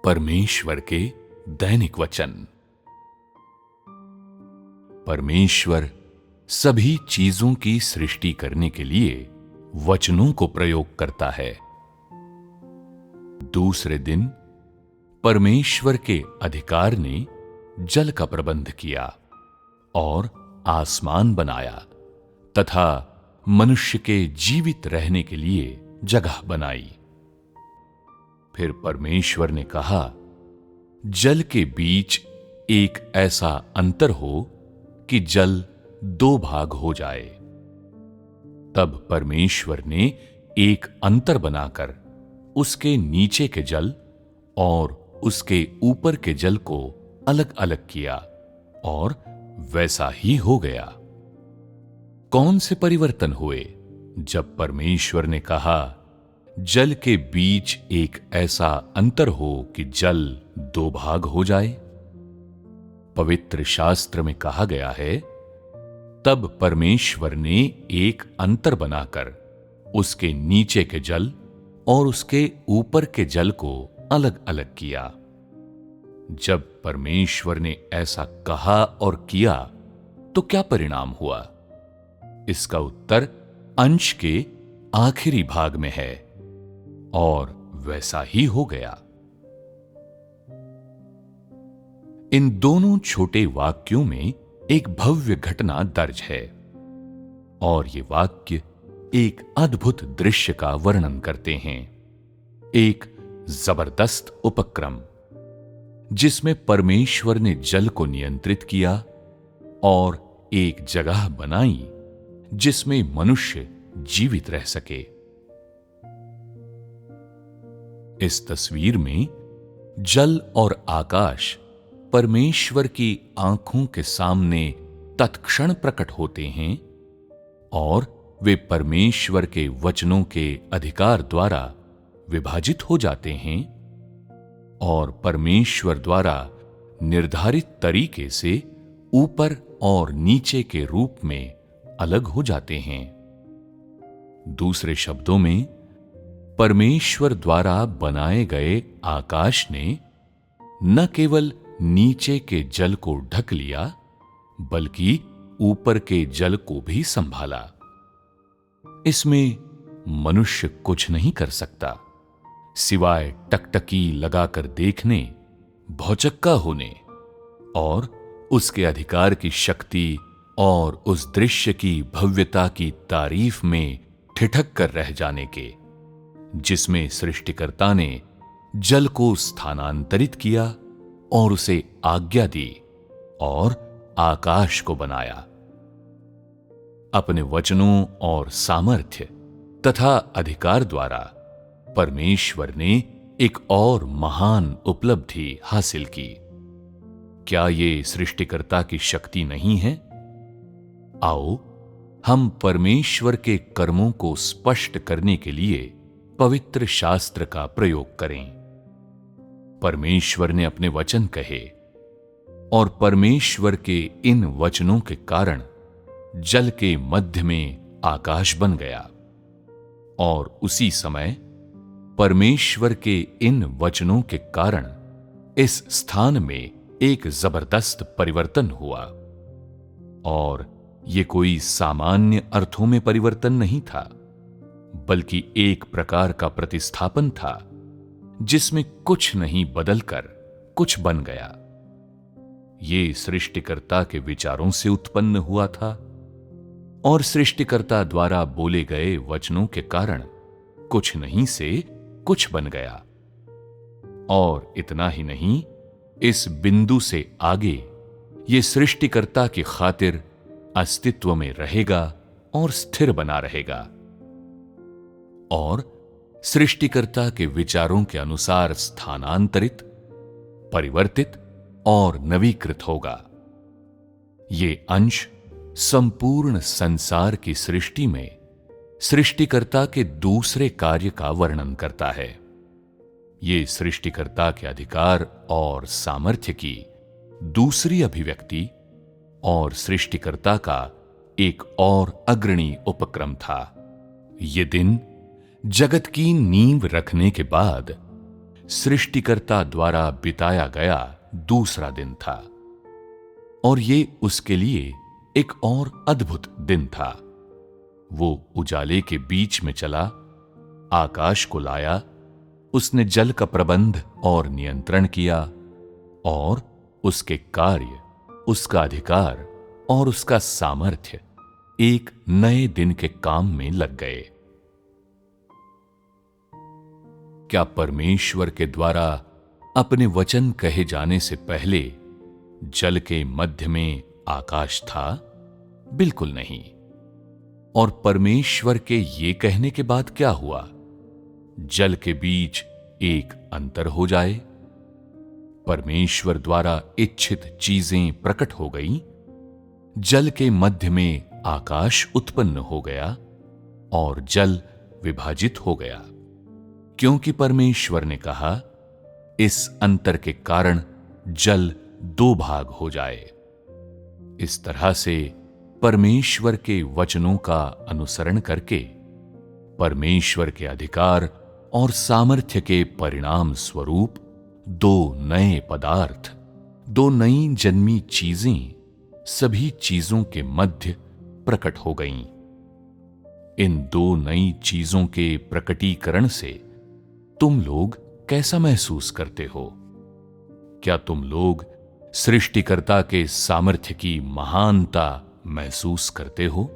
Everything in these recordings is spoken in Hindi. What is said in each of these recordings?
परमेश्वर के दैनिक वचन। परमेश्वर सभी चीजों की सृष्टि करने के लिए वचनों को प्रयोग करता है। दूसरे दिन परमेश्वर के अधिकार ने जल का प्रबंध किया और आसमान बनाया तथा मनुष्य के जीवित रहने के लिए जगह बनाई। फिर परमेश्वर ने कहा, जल के बीच एक ऐसा अंतर हो कि जल दो भाग हो जाए। तब परमेश्वर ने एक अंतर बनाकर उसके नीचे के जल और उसके ऊपर के जल को अलग अलग किया और वैसा ही हो गया। कौन से परिवर्तन हुए जब परमेश्वर ने कहा, जल के बीच एक ऐसा अंतर हो कि जल दो भाग हो जाए? पवित्र शास्त्र में कहा गया है, तब परमेश्वर ने एक अंतर बनाकर उसके नीचे के जल और उसके ऊपर के जल को अलग अलग किया। जब परमेश्वर ने ऐसा कहा और किया तो क्या परिणाम हुआ? इसका उत्तर अंश के आखिरी भाग में है और वैसा ही हो गया। इन दोनों छोटे वाक्यों में एक भव्य घटना दर्ज है और ये वाक्य एक अद्भुत दृश्य का वर्णन करते हैं। एक जबरदस्त उपक्रम जिसमें परमेश्वर ने जल को नियंत्रित किया और एक जगह बनाई जिसमें मनुष्य जीवित रह सके। इस तस्वीर में जल और आकाश परमेश्वर की आंखों के सामने तत्क्षण प्रकट होते हैं और वे परमेश्वर के वचनों के अधिकार द्वारा विभाजित हो जाते हैं और परमेश्वर द्वारा निर्धारित तरीके से ऊपर और नीचे के रूप में अलग हो जाते हैं। दूसरे शब्दों में, परमेश्वर द्वारा बनाए गए आकाश ने न केवल नीचे के जल को ढक लिया बल्कि ऊपर के जल को भी संभाला। इसमें मनुष्य कुछ नहीं कर सकता सिवाय टकटकी लगाकर देखने, भौचक्का होने और उसके अधिकार की शक्ति और उस दृश्य की भव्यता की तारीफ में ठिठक कर रह जाने के, जिसमें सृष्टिकर्ता ने जल को स्थानांतरित किया और उसे आज्ञा दी और आकाश को बनाया। अपने वचनों और सामर्थ्य तथा अधिकार द्वारा परमेश्वर ने एक और महान उपलब्धि हासिल की। क्या ये सृष्टिकर्ता की शक्ति नहीं है? आओ हम परमेश्वर के कर्मों को स्पष्ट करने के लिए पवित्र शास्त्र का प्रयोग करें। परमेश्वर ने अपने वचन कहे और परमेश्वर के इन वचनों के कारण जल के मध्य में आकाश बन गया और उसी समय परमेश्वर के इन वचनों के कारण इस स्थान में एक जबरदस्त परिवर्तन हुआ। और ये कोई सामान्य अर्थों में परिवर्तन नहीं था बल्कि एक प्रकार का प्रतिस्थापन था जिसमें कुछ नहीं बदलकर कुछ बन गया। ये सृष्टिकर्ता के विचारों से उत्पन्न हुआ था और सृष्टिकर्ता द्वारा बोले गए वचनों के कारण कुछ नहीं से कुछ बन गया। और इतना ही नहीं, इस बिंदु से आगे ये सृष्टिकर्ता की खातिर अस्तित्व में रहेगा और स्थिर बना रहेगा और सृष्टिकर्ता के विचारों के अनुसार स्थानांतरित, परिवर्तित और नवीकृत होगा। ये अंश संपूर्ण संसार की सृष्टि में सृष्टिकर्ता के दूसरे कार्य का वर्णन करता है। ये सृष्टिकर्ता के अधिकार और सामर्थ्य की दूसरी अभिव्यक्ति और सृष्टिकर्ता का एक और अग्रणी उपक्रम था। ये दिन जगत की नींव रखने के बाद सृष्टिकर्ता द्वारा बिताया गया दूसरा दिन था, और ये उसके लिए एक और अद्भुत दिन था। वो उजाले के बीच में चला, आकाश को लाया, उसने जल का प्रबंध और नियंत्रण किया, और उसके कार्य, उसका अधिकार और उसका सामर्थ्य एक नए दिन के काम में लग गए। क्या परमेश्वर के द्वारा अपने वचन कहे जाने से पहले जल के मध्य में आकाश था? बिल्कुल नहीं। और परमेश्वर के ये कहने के बाद क्या हुआ? जल के बीच एक अंतर हो जाए। परमेश्वर द्वारा इच्छित चीजें प्रकट हो गईं। जल के मध्य में आकाश उत्पन्न हो गया और जल विभाजित हो गया, क्योंकि परमेश्वर ने कहा, इस अंतर के कारण जल दो भाग हो जाए। इस तरह से परमेश्वर के वचनों का अनुसरण करके परमेश्वर के अधिकार और सामर्थ्य के परिणाम स्वरूप दो नए पदार्थ, दो नई जन्मी चीजें सभी चीजों के मध्य प्रकट हो गईं। इन दो नई चीजों के प्रकटीकरण से तुम लोग कैसा महसूस करते हो? क्या तुम लोग सृष्टिकर्ता के सामर्थ्य की महानता महसूस करते हो?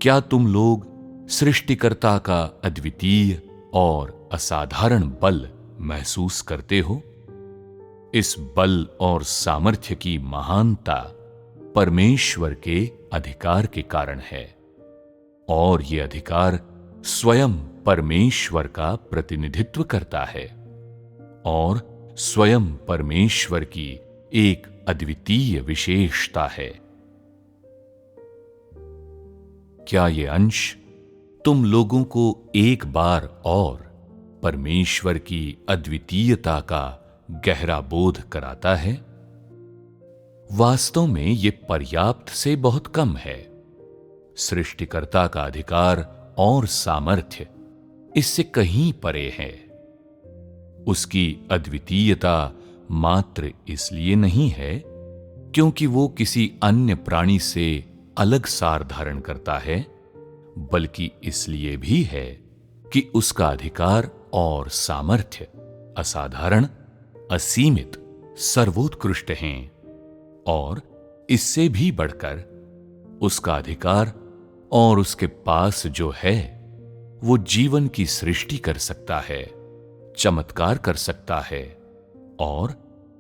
क्या तुम लोग सृष्टिकर्ता का अद्वितीय और असाधारण बल महसूस करते हो? इस बल और सामर्थ्य की महानता परमेश्वर के अधिकार के कारण है, और ये अधिकार स्वयं परमेश्वर का प्रतिनिधित्व करता है और स्वयं परमेश्वर की एक अद्वितीय विशेषता है। क्या ये अंश तुम लोगों को एक बार और परमेश्वर की अद्वितीयता का गहरा बोध कराता है? वास्तव में ये पर्याप्त से बहुत कम है। सृष्टिकर्ता का अधिकार और सामर्थ्य इससे कहीं परे है। उसकी अद्वितीयता मात्र इसलिए नहीं है क्योंकि वो किसी अन्य प्राणी से अलग सार धारण करता है, बल्कि इसलिए भी है कि उसका अधिकार और सामर्थ्य असाधारण, असीमित, सर्वोत्कृष्ट हैं, और इससे भी बढ़कर उसका अधिकार और उसके पास जो है वो जीवन की सृष्टि कर सकता है, चमत्कार कर सकता है और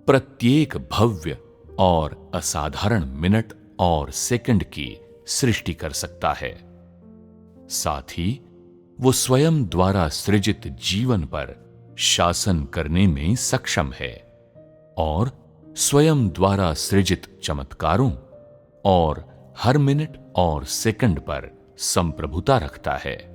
प्रत्येक भव्य और असाधारण मिनट और सेकंड की सृष्टि कर सकता है। साथ ही वो स्वयं द्वारा सृजित जीवन पर शासन करने में सक्षम है और स्वयं द्वारा सृजित चमत्कारों और हर मिनट और सेकंड पर संप्रभुता रखता है।